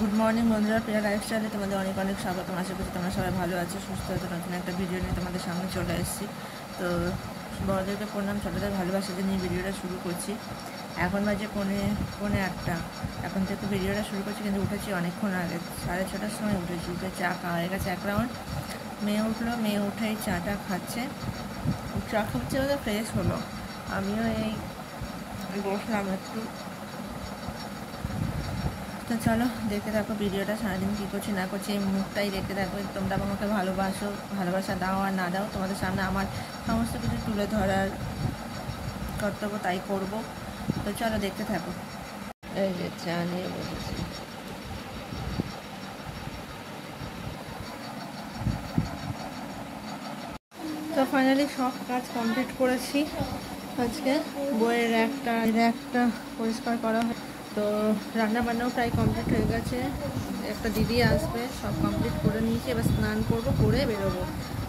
Good morning বন্ধুরা, প্রিয়া লাইফস্টাইলে তোমাদের অনেক অনেক স্বাগত। আশা করছি তোমরা সবাই ভালো আছো, সুস্থ আছো। নতুন একটা ভিডিও নিয়ে তোমাদের সামনে চলে এসেছি। তো বড়দেরকে প্রণাম, ছোটোদের ভালোবাসাতে নিয়ে ভিডিওটা শুরু করছি। এখন বাজে পৌনে 8টা। এখন থেকে ভিডিওটা শুরু করছি, কিন্তু উঠেছি অনেকক্ষণ আগে, 6:30টার সময় উঠেছি। উঠে চা খাওয়া হয়ে গেছে 1 রাউন্ড। মেয়ে উঠলো, মেয়ে উঠেই চাটা খাচ্ছে। চা খাচ্ছে ওদের ফ্রেশ হলো। আমিও এই বসলাম একটু। তো চলো দেখতে থাকো ভিডিওটা, সারাদিন কী করছি না করছি এই মুখটাই দেখতে থাকো। তোমরা আমাকে ভালোবাসো, ভালোবাসা দাও আর না দাও, তোমাদের সামনে আমার সমস্ত কিছু তুলে ধরার কর্তব্য, তাই করব। তো চলো দেখতে থাকো। এই যে চা নিয়ে বসেছি। তো ফাইনালি সব কাজ কমপ্লিট করেছি। আজকে বইয়ের একটা পরিষ্কার করা হয়। তো রান্না বান্নাও প্রায় কমপ্লিট হয়ে গেছে। একটা দিদি আসবে, সব কমপ্লিট করে নিয়েছি। এবার স্নান করবো, করে বেরোবো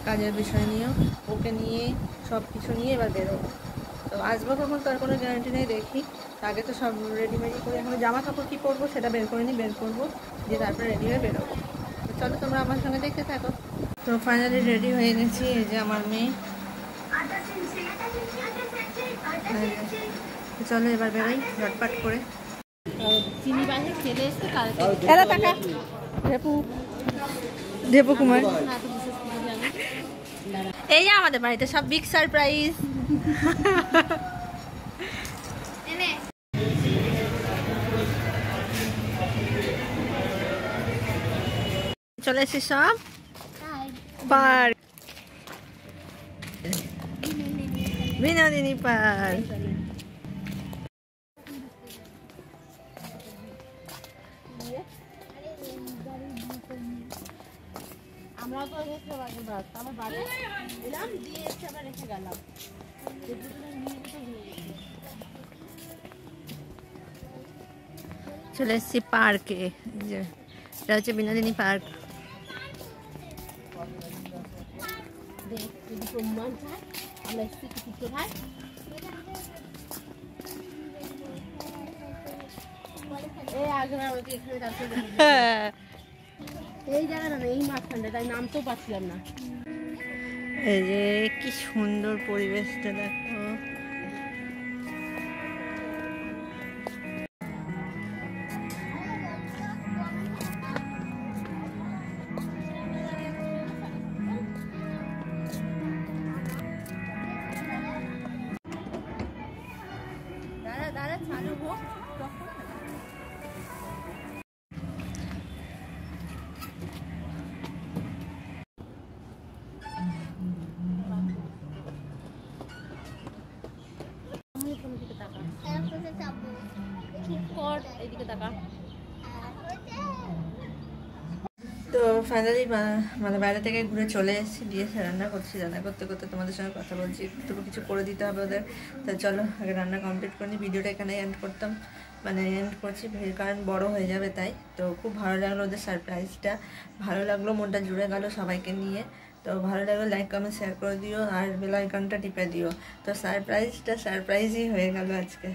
কাজের বিষয় নিয়েও। ওকে নিয়ে সব কিছু নিয়ে এবার বেরোবো। তো আসবো কখন তার কোনো গ্যারান্টি নেই, দেখি। আগে তো সব রেডিমেডি করে, এখন জামা কাপড় কী করবো সেটা বের করবো, দিয়ে তারপরে রেডি হয়ে বেরোবো। তো চলো তোমরা আমার সঙ্গে দেখতে থাকো। তো ফাইনালি রেডি হয়ে গেছি। এই যে আমার মেয়ে। চলো এবার বেরোই ঝটপট করে। দেবু কুমার, এই যে আমাদের বাড়িতে সব বিগ সারপ্রাইজ। চলে এসেছি সব পার্ক, বিনোদিনী পার্ক। আমরা তো আমার বাড়ি এলাম, দিয়ে এসে আবার রেখে গেলাম। চলে এসেছি পার্কে। এটা হচ্ছে বিনোদিনী পার্ক। এই জায়গাটা না, এই মাঝখানটা, তাই নামতেও পারছিলাম না। এই যে কি সুন্দর পরিবেশটা দেখো। দাঁড়া চালু হোক তখন। তো ফাইনালি মানে বাইরে থেকে ঘুরে চলে এসেছি, দিয়ে রান্না করছি। রান্না করতে করতে তোমাদের সঙ্গে কথা বলছি, একটু কিছু করে দিতে হবে ওদের। তো চলো আগে রান্না কমপ্লিট করি। ভিডিওটা এখানে এন্ড করছি, কারণ বড় হয়ে যাবে তাই। তো খুব ভালো লাগলো ওদের সারপ্রাইজটা, ভালো লাগলো, মনটা জুড়ে গেল সবাইকে নিয়ে। তো ভালো লাগলো, লাইক কমেন্ট শেয়ার করে দিও, আর বেল আইকনটা টিপে দিও। তো সারপ্রাইজটা সারপ্রাইজই হয়ে গেল আজকে।